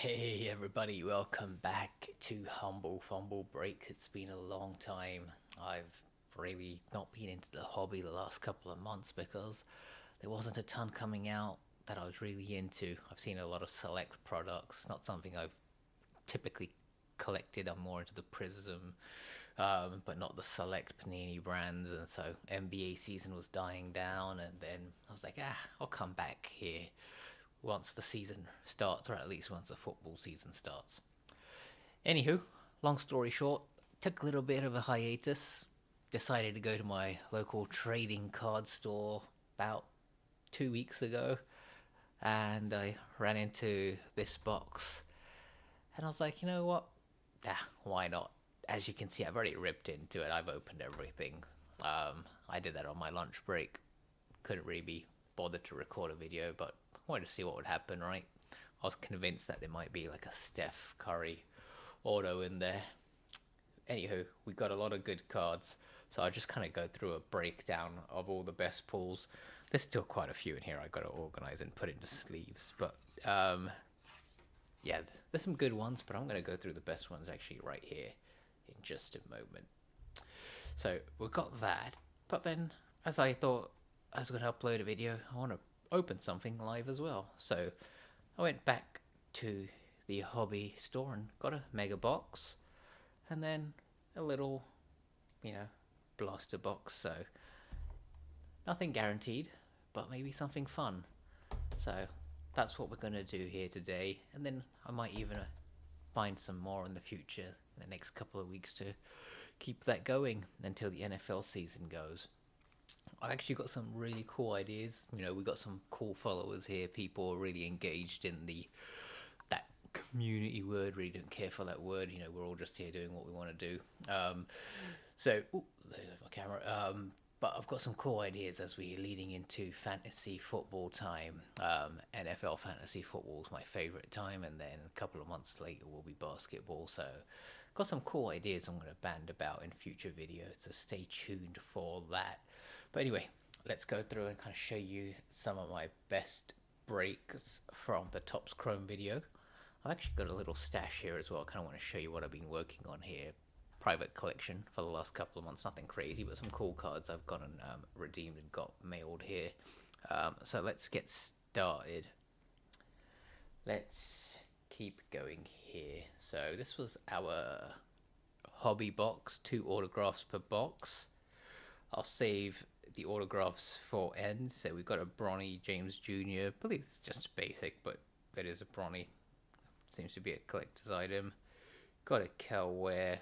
Hey everybody, welcome back to Humble Fumble Breaks. It's been a long time. I've really not been into the hobby the last couple of months because there wasn't a ton coming out that I was really into. I've seen a lot of select products, not something I've typically collected. I'm more into the Prism, but not the select Panini brands. And so NBA season was dying down, and then I was like, I'll come back here once the season starts, or at least once the football season starts. Anywho, long story short, took a little bit of a hiatus. Decided to go to my local trading card store about 2 weeks ago, and I ran into this box, and I was like, you know what? Why not? As you can see, I've already ripped into it. I've opened everything. I did that on my lunch break. Couldn't really be bothered to record a video, but I wanted to see what would happen, right? I was convinced that there might be like a Steph Curry auto in there. Anywho, we got a lot of good cards, so I'll just kind of go through a breakdown of all the best pulls. There's still quite a few in here I got to organize and put into sleeves, but yeah, there's some good ones, but I'm going to go through the best ones actually right here in just a moment. So we've got that, but then as I thought I was going to upload a video, I want to open something live as well. So I went back to the hobby store and got a mega box, and then a little, you know, blaster box. So nothing guaranteed, but maybe something fun. So that's what we're going to do here today, and then I might even find some more in the future, in the next couple of weeks, to keep that going until the NFL season goes. I actually got some really cool ideas. We got some cool followers here. People are really engaged in the that community word. Really don't care for that word. We're all just here doing what we want to do. There's my camera. But I've got some cool ideas as we're leading into fantasy football time. NFL fantasy football is my favorite time, and then a couple of months later will be basketball. So, got some cool ideas I'm going to band about in future videos. So stay tuned for that. But anyway, let's go through and kind of show you some of my best breaks from the Topps Chrome video. I've actually got a little stash here as well. I kind of want to show you what I've been working on here. Private collection for the last couple of months. Nothing crazy, but some cool cards I've gotten redeemed and got mailed here. So let's get started. Let's keep going here. So this was our hobby box, 2 autographs per box. I'll save the autographs for end. So we've got a Bronny James Jr. I believe it's just basic, but that is a Bronny. Seems to be a collector's item. Got a Kel Ware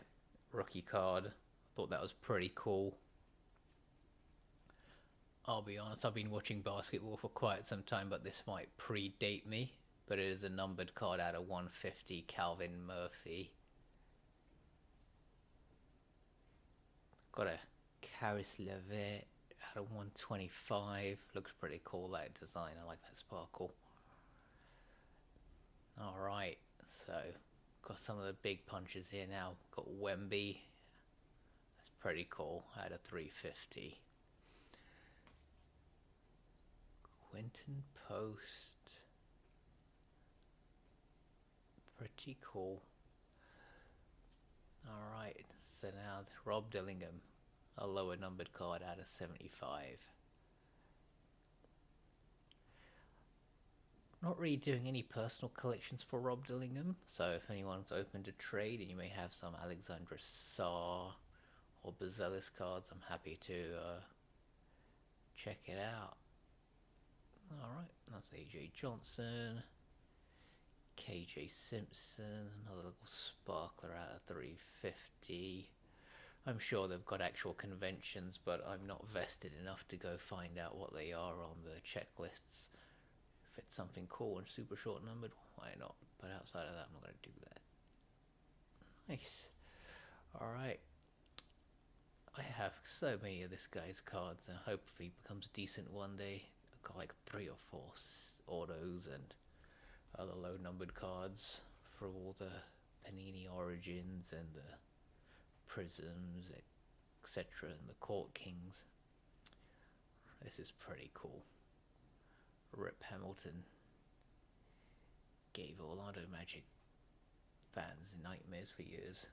rookie card. Thought that was pretty cool. I'll be honest, I've been watching basketball for quite some time, but this might predate me. But it is a numbered card out of 150, Calvin Murphy. Got a Caris LeVert out of 125. Looks pretty cool, that design. I like that sparkle. Alright, so got some of the big punches here now. Got Wemby. That's pretty cool. Out of 350. Quinton Post. Pretty cool. Alright, so now Rob Dillingham. A lower numbered card out of 75. Not really doing any personal collections for Rob Dillingham, so if anyone's open to trade and you may have some Alexandra Sarr or Bazelis cards, I'm happy to check it out. Alright, that's AJ Johnson, KJ Simpson, another little sparkler out of 350. I'm sure they've got actual conventions, but I'm not vested enough to go find out what they are on the checklists. If it's something cool and super short numbered, why not? But outside of that, I'm not going to do that. Nice. Alright. I have so many of this guy's cards, and hopefully he becomes decent one day. I've got like 3 or 4 autos and other low numbered cards for all the Panini Origins and the Prisms, etc., and the Court Kings. This is pretty cool. Rip Hamilton, Gabe gave Orlando Magic fans nightmares for years.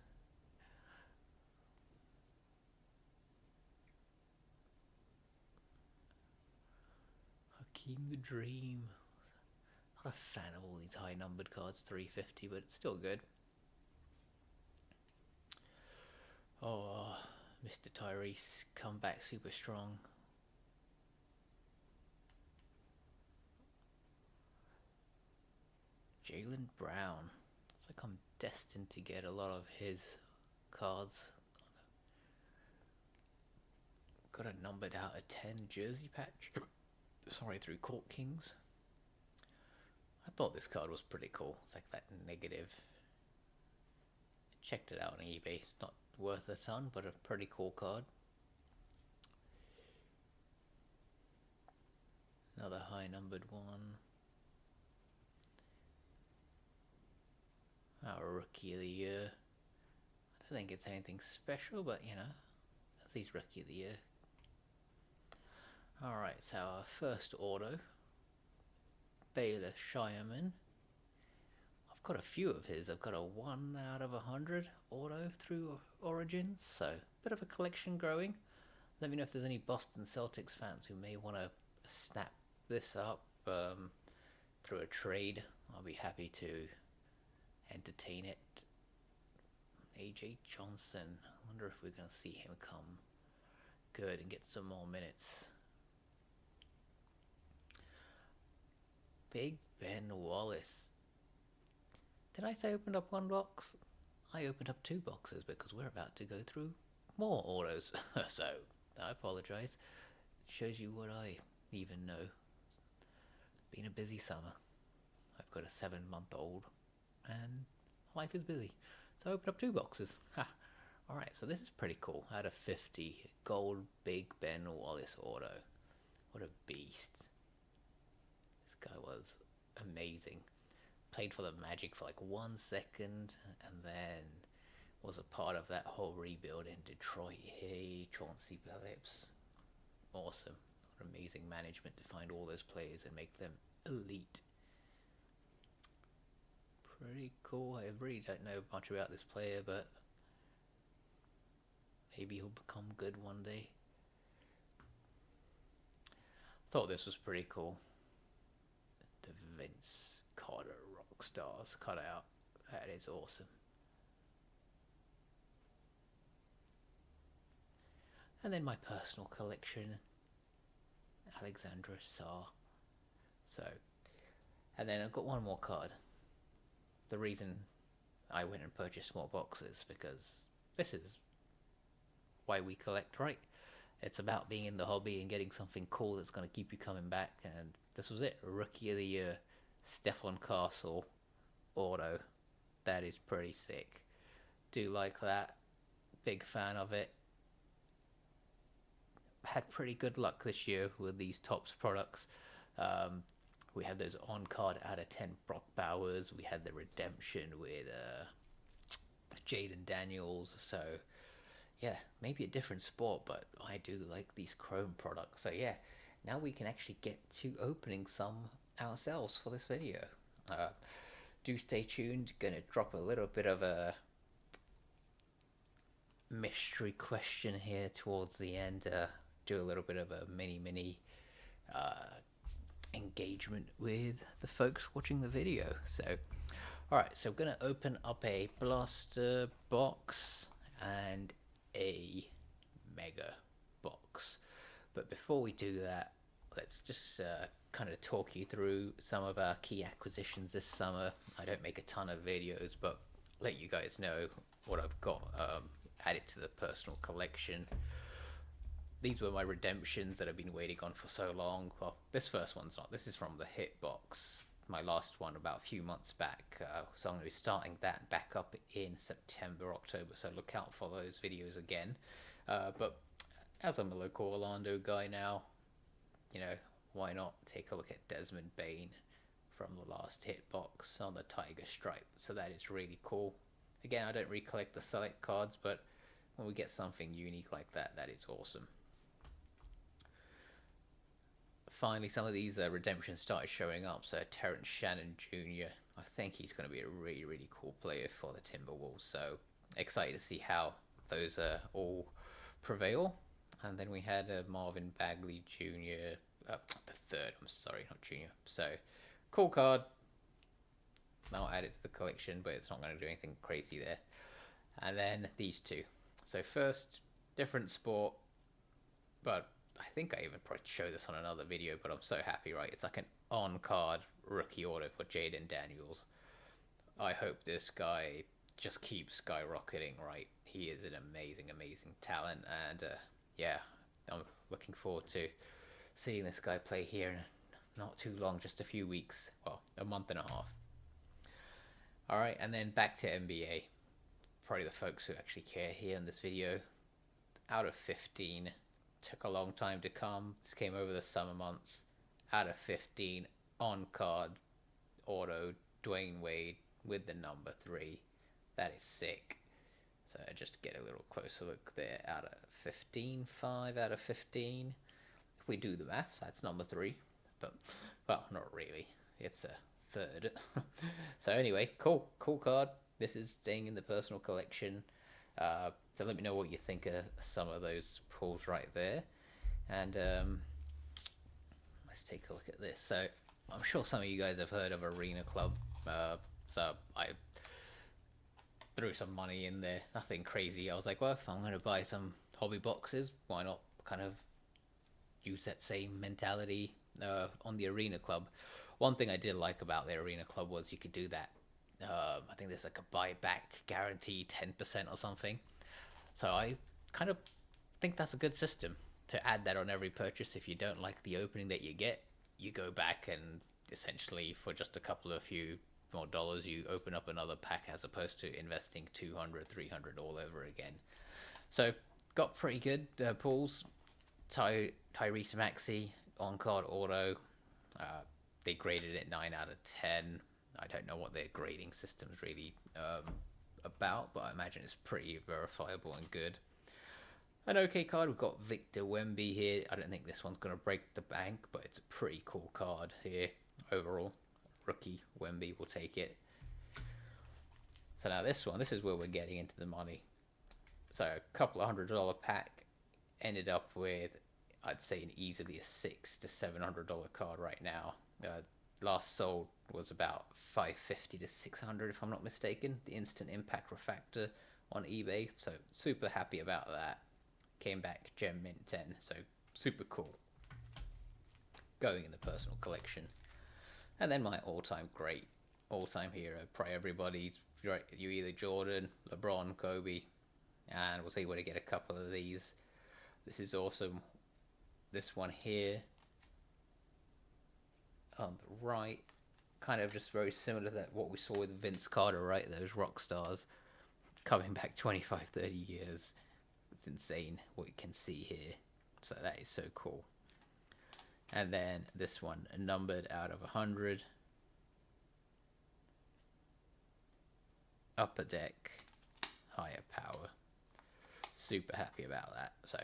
Hakeem the Dream. Not a fan of all these high numbered cards, 350, but it's still good. Oh, Mr. Tyrese, come back super strong. Jaylen Brown. It's like I'm destined to get a lot of his cards. Got a numbered out of 10 jersey patch. Sorry, through Court Kings. I thought this card was pretty cool. It's like that negative. Checked it out on eBay. It's not worth a ton, but a pretty cool card. Another high numbered one. Our Rookie of the Year. I don't think it's anything special, but you know, that's his Rookie of the Year. Alright, so our first auto. Baylor Shireman. I've got a few of his. I've got a 1 out of 100 auto through Origins, so bit of a collection growing. Let me know if there's any Boston Celtics fans who may want to snap this up through a trade. I'll be happy to entertain it. AJ Johnson. I wonder if we're going to see him come good and get some more minutes. Big Ben Wallace. Did I say I opened up one box? I opened up 2 boxes because we're about to go through more autos. So, I apologize. It shows you what I even know. It's been a busy summer. I've got a 7-month-old and life is busy. So I opened up 2 boxes. Ha! Alright, so this is pretty cool. Out of 50, gold Big Ben Wallace auto. What a beast. This guy was amazing. Played for the Magic for like 1 second and then was a part of that whole rebuild in Detroit. Hey, Chauncey Billups. Awesome. What amazing management to find all those players and make them elite. Pretty cool. I really don't know much about this player, but maybe he'll become good one day. Thought this was pretty cool. The Vince Carter Rockstars cut out. That is awesome. And then my personal collection, Alexandra Sarr. So, and then I've got one more card. The reason I went and purchased more boxes, because this is why we collect, right? It's about being in the hobby and getting something cool that's going to keep you coming back, and this was it. Rookie of the Year, Stephon Castle auto. That is pretty sick. Do like that. Big fan of it. Had pretty good luck this year with these Topps products. We had those on card out of 10 Brock Bowers. We had the redemption with Jaden Daniels. So yeah, maybe a different sport, but I do like these chrome products. So yeah, now we can actually get to opening some ourselves for this video. Do stay tuned. Gonna drop a little bit of a mystery question here towards the end. Do a little bit of a mini engagement with the folks watching the video. So alright, so I'm gonna open up a blaster box and a mega box, but before we do that, let's just kind of talk you through some of our key acquisitions this summer. I don't make a ton of videos, but let you guys know what I've got added to the personal collection. These were my redemptions that I've been waiting on for so long. Well, this first one's not. This is from the hit box. My last one about a few months back. So I'm going to be starting that back up in September, October. So look out for those videos again. But as I'm a local Orlando guy now, you know, why not take a look at Desmond Bain from the last hit box on the Tiger Stripe. So that is really cool. Again, I don't recollect the select cards, but when we get something unique like that, that is awesome. finally some of these redemptions started showing up. So Terrence Shannon Jr., I think he's going to be a really, really cool player for the Timberwolves. So excited to see how those all prevail. And then we had Marvin Bagley Jr., the third, I'm sorry, not junior. So cool card. I'll add it to the collection, but it's not going to do anything crazy there. And then these two. So first, different sport, but I think I even probably showed this on another video, but I'm so happy, right? It's like an on-card rookie auto for Jaden Daniels. I hope this guy just keeps skyrocketing, right? He is an amazing, amazing talent, and yeah, I'm looking forward to seeing this guy play here in not too long, just a few weeks, well, a month and a half. All right, and then back to NBA. Probably the folks who actually care here in this video. Out of 15, took a long time to come. This came over the summer months. Out of 15, on card, auto, Dwayne Wade with the number 3. That is sick. So just to get a little closer look there. Out of 15, 5 out of 15. If we do the maths, that's number 3. But, well, not really. It's a third. So anyway, cool card. This is staying in the personal collection. So let me know what you think of some of those pulls right there. And let's take a look at this. So I'm sure some of you guys have heard of Arena Club. So I threw some money in there. Nothing crazy. I was like, well, if I'm going to buy some hobby boxes, why not kind of use that same mentality on the Arena Club? One thing I did like about the Arena Club was you could do that. I think there's like a buyback guarantee, 10% or something. So I kind of think that's a good system to add that on every purchase. If you don't like the opening that you get, you go back and essentially for just a couple of few more dollars, you open up another pack as opposed to investing 200, 300 all over again. So got pretty good pulls. Tyrese Maxey on card auto. They graded it 9 out of 10. I don't know what their grading system's really about, but I imagine it's pretty verifiable and good. An okay card, we've got Victor Wemby here. I don't think this one's going to break the bank, but it's a pretty cool card here overall. Rookie Wemby will take it. So now this is where we're getting into the money. So a couple of $100 pack ended up with, I'd say, easily a $600 to $700 card right now. Last sold was about $550 to $600 if I'm not mistaken. The instant impact refractor on eBay, so super happy about that. Came back gem mint 10, so super cool. Going in the personal collection. And then my all-time great, all-time hero, probably everybody's, you either Jordan, LeBron, Kobe, and was able to get a couple of these. This is awesome. This one here on the right, kind of just very similar to that what we saw with Vince Carter, right? Those rock stars coming back 25, 30 years. It's insane what you can see here. So that is so cool. And then this one, numbered out of 100. Upper deck, higher power. Super happy about that. So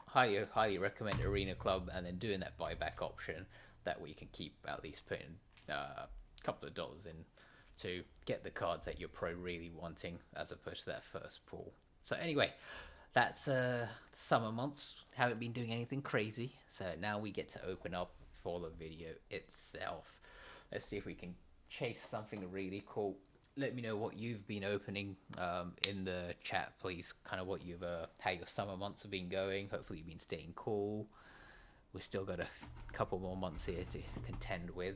highly recommend Arena Club, and then doing that buyback option. That way you can keep at least putting a couple of dollars in to get the cards that you're probably really wanting as opposed to that first pull. So anyway, that's summer months. Haven't been doing anything crazy. So now we get to open up for the video itself. Let's see if we can chase something really cool. Let me know what you've been opening in the chat, please. Kind of what you've, how your summer months have been going. Hopefully you've been staying cool. We've still got a couple more months here to contend with.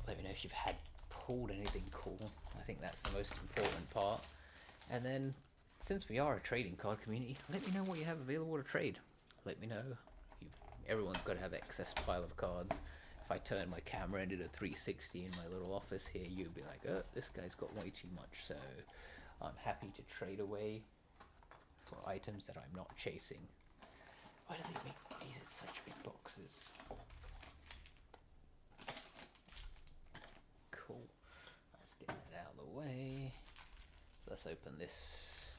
Let me know if you've pulled anything cool. I think that's the most important part. And then, since we are a trading card community, let me know what you have available to trade. Let me know. Everyone's got to have excess pile of cards. If I turn my camera into a 360 in my little office here, you'd be like, oh, this guy's got way too much. So I'm happy to trade away for items that I'm not chasing. Why do they make these in such big boxes? Cool. Let's get that out of the way. So let's open this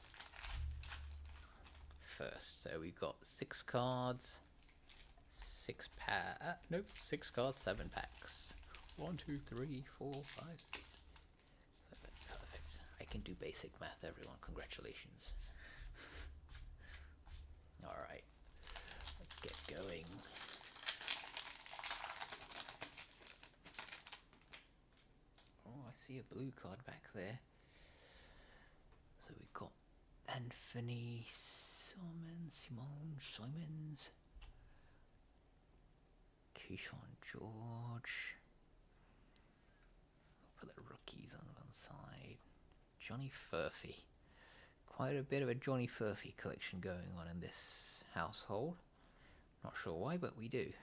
first. So we've got 6 cards. Nope, 6 cards, 7 packs. 1, 2, 3, 4, 5, 7. Perfect. I can do basic math, everyone. Congratulations. Alright, let's get going. Oh, I see a blue card back there. So we've got Anthony Simons, Keyshawn George. Put the rookies on one side. Johnny Furphy. Quite a bit of a Johnny Furphy collection going on in this household. Not sure why, but we do.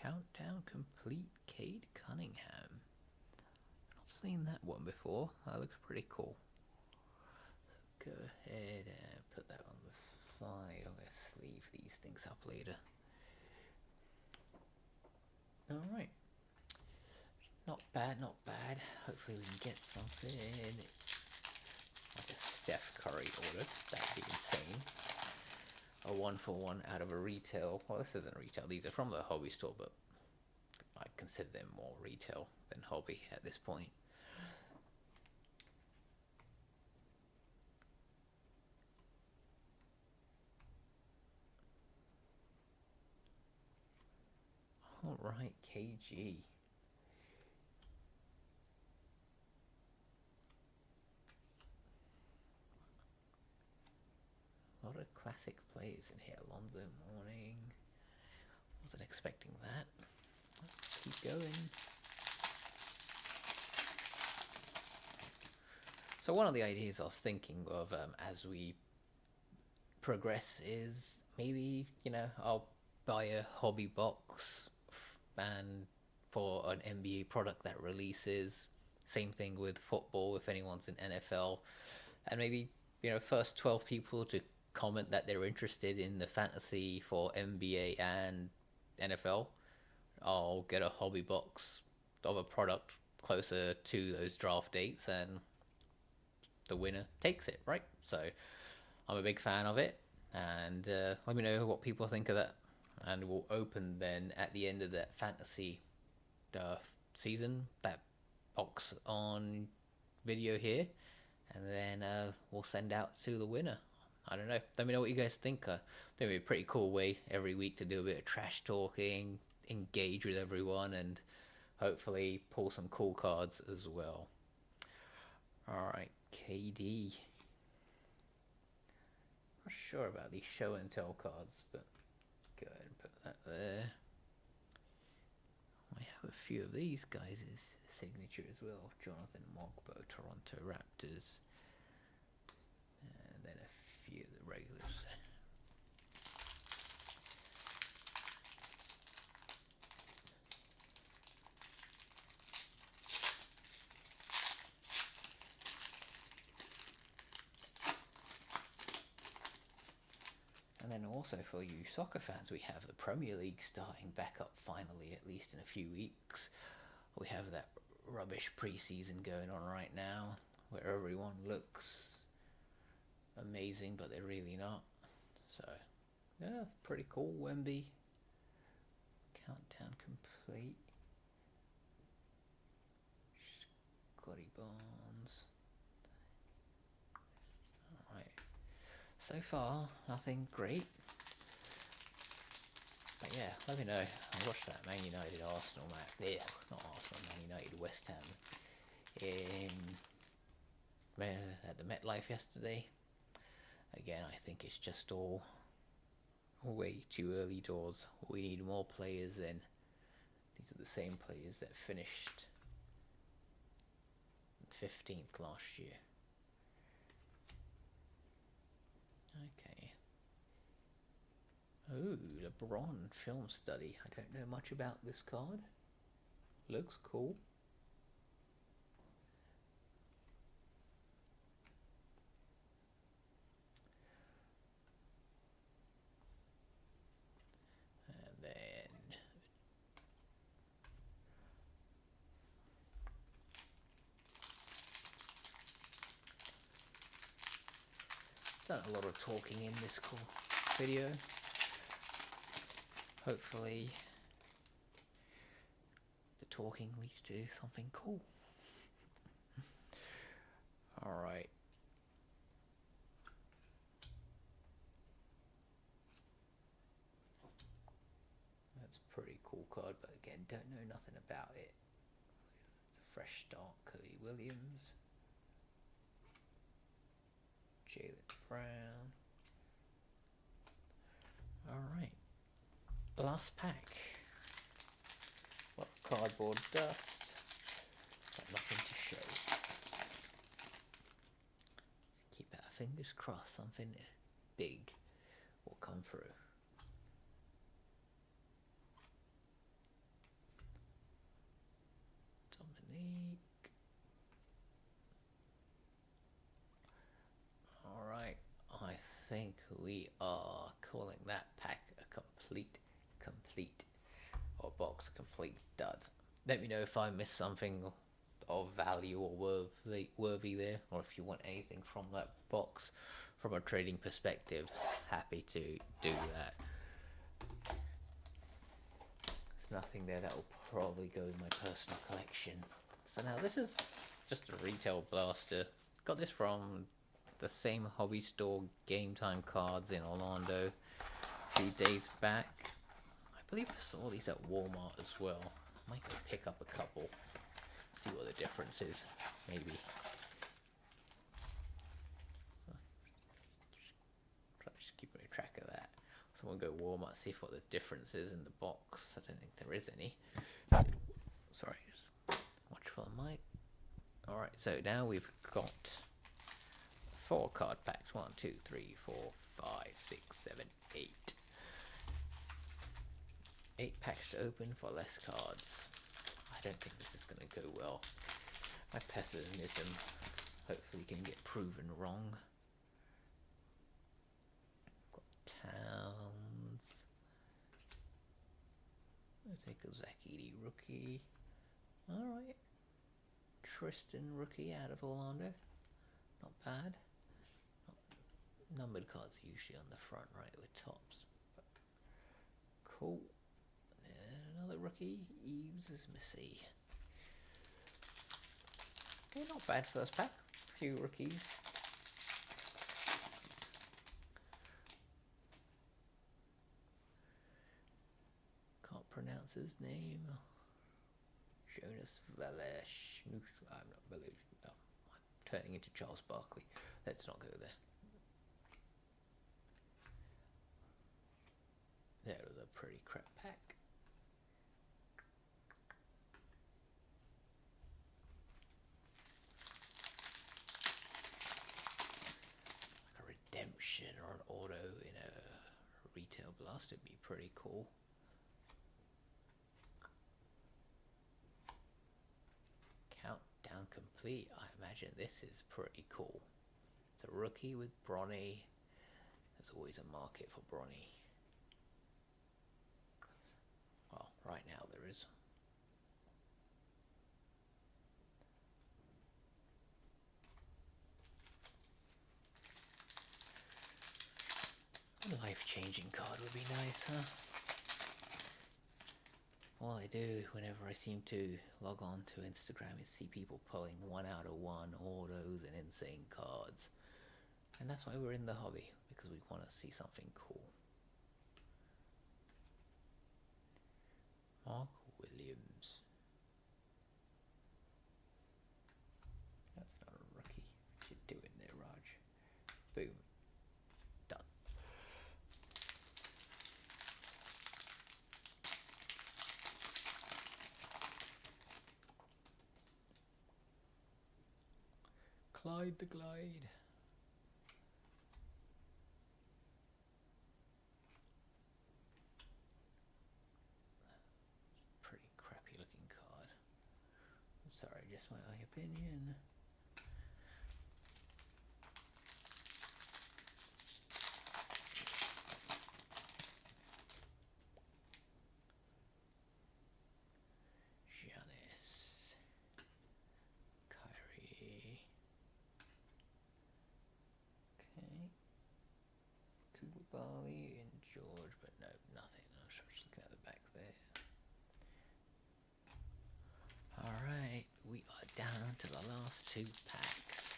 Countdown complete, Cade Cunningham. Not seen that one before. That looks pretty cool. So go ahead and put that on the side. I'm going to sleeve these things up later. Alright. Not bad, not bad. Hopefully we can get something. Like a Steph Curry order. That'd be insane. A 1-for-1 out of a retail. Well, this isn't retail. These are from the hobby store, but I consider them more retail than hobby at this point. Alright, KG. A lot of classic players in here. Alonzo Mourning. Wasn't expecting that. Let's keep going. So one of the ideas I was thinking of as we progress is maybe, I'll buy a hobby box and for an NBA product that releases. Same thing with football if anyone's in NFL. And maybe, first 12 people to comment that they're interested in the fantasy for NBA and NFL, I'll get a hobby box of a product closer to those draft dates and the winner takes it, right? So I'm a big fan of it, and let me know what people think of that, and we'll open then at the end of that fantasy season that box on video here, and then we'll send out to the winner. I don't know. Let me know what you guys think. I think it'd be a pretty cool way every week to do a bit of trash talking, engage with everyone, and hopefully pull some cool cards as well. Alright, KD. Not sure about these show and tell cards, but go ahead and put that there. I have a few of these guys' signature as well. Jonathan Mogbo, Toronto Raptors. And then a few of the regulars. And then also for you soccer fans, we have the Premier League starting back up finally, at least in a few weeks. We have that rubbish pre-season going on right now, where everyone looks amazing, but they're really not. So, yeah, pretty cool. Wemby. Countdown complete. Scotty Barnes. Alright. So far, nothing great. But yeah, let me know. I watched that Man United Arsenal match. Yeah, not Arsenal, Man United West Ham at the MetLife yesterday. Again, I think it's just all way too early doors. We need more players in. These are the same players that finished 15th last year. Okay. Ooh, LeBron film study. I don't know much about this card. Looks cool. And then done a lot of talking in this call video. Hopefully the talking leads to something cool. Alright. That's a pretty cool card, but again, don't know nothing about it. It's a fresh start, Cody Williams. Jalen Brown. Alright. Last pack. What cardboard dust. Got nothing to show. Let's keep our fingers crossed something big will come through. Dominique. Alright, I think we are calling that pack a complete, or box complete dud. Let me know if I missed something of value or worthy there, or if you want anything from that box from a trading perspective. Happy to do that. There's nothing there that will probably go in my personal collection. So now this is just a retail blaster. Got this from the same hobby store, Game Time Cards in Orlando, a few days back. I believe I saw these at Walmart as well. Might go pick up a couple, see what the difference is, maybe. So, just keeping track of that. Someone go Walmart, see what the difference is in the box. I don't think there is any. Sorry, just watch for the mic. Alright, so now we've got 4 card packs. 1, 2, 3, 4, 5, 6, 7, 8. 8 packs to open for less cards. I don't think this is going to go well. My pessimism hopefully can get proven wrong. Got Towns. I'll take a Zach Edey rookie. Alright. Tristan rookie out of Orlando. Not bad. Numbered cards are usually on the front right with tops. But cool. And another rookie. Eves is Missy. Okay, not bad first pack. A few rookies. Can't pronounce his name. Jonas Valesh. I'm not Valesh. No, I'm turning into Charles Barkley. Let's not go there. There's a pretty crap pack. Like a redemption or an auto in a retail blast would be pretty cool. Countdown complete. I imagine this is pretty cool. It's a rookie with Bronny. There's always a market for Bronny. Well, right now there is. A life-changing card would be nice, huh? All I do whenever I seem to log on to Instagram is see people pulling 1 out of 1 autos and insane cards. And that's why we're in the hobby, because we want to see something cool. Mark Williams. That's not a rookie. What you doing there, Raj? Boom. Done. Clyde the Glide. Pretty crappy looking card. I'm sorry, just my opinion. Giannis. Kyrie. Okay. Koulibaly George, but no, nothing. I was just looking at the back there. Alright, we are down to the last two packs.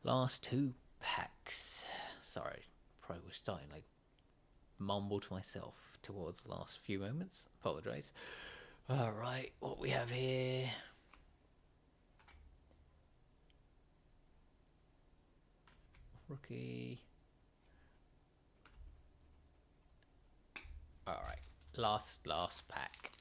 Last two packs. Sorry, probably was starting like mumble to myself towards the last few moments. Apologise. Alright, what we have here. Rookie. Alright, last pack.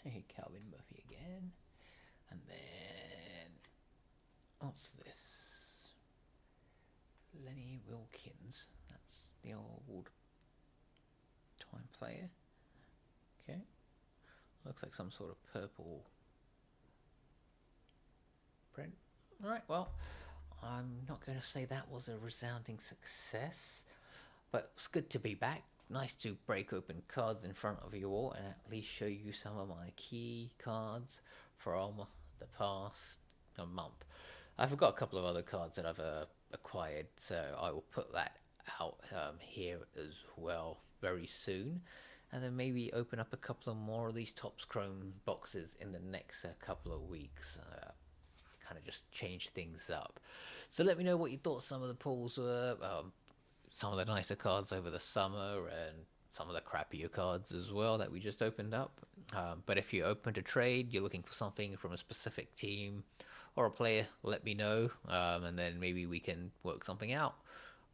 Hey, Calvin Murphy again. And then, what's this? Lenny Wilkins. That's the old time player. Okay. Looks like some sort of purple print. Alright, well, I'm not going to say that was a resounding success, but it's good to be back. Nice to break open cards in front of you all and at least show you some of my key cards from the past month. I've got a couple of other cards that I've acquired, so I will put that out here as well very soon. And then maybe open up a couple of more of these Topps Chrome boxes in the next couple of weeks. Kind of just change things up. So let me know what you thought some of the pulls were. Some of the nicer cards over the summer and some of the crappier cards as well that we just opened up. But if you're open to trade, you're looking for something from a specific team or a player, let me know, and then maybe we can work something out.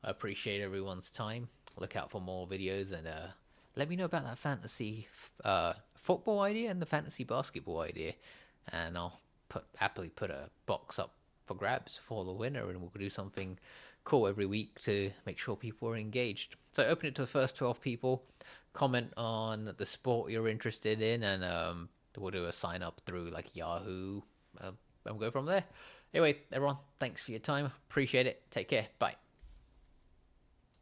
I appreciate everyone's time. Look out for more videos and let me know about that fantasy football idea and the fantasy basketball idea, and I'll happily put a box up for grabs for the winner, and we'll do something cool every week to make sure people are engaged. So open it to the first 12 people, comment on the sport you're interested in, and we'll do a sign up through like Yahoo, and we'll go from there. Anyway, everyone, thanks for your time. Appreciate it. Take care. Bye.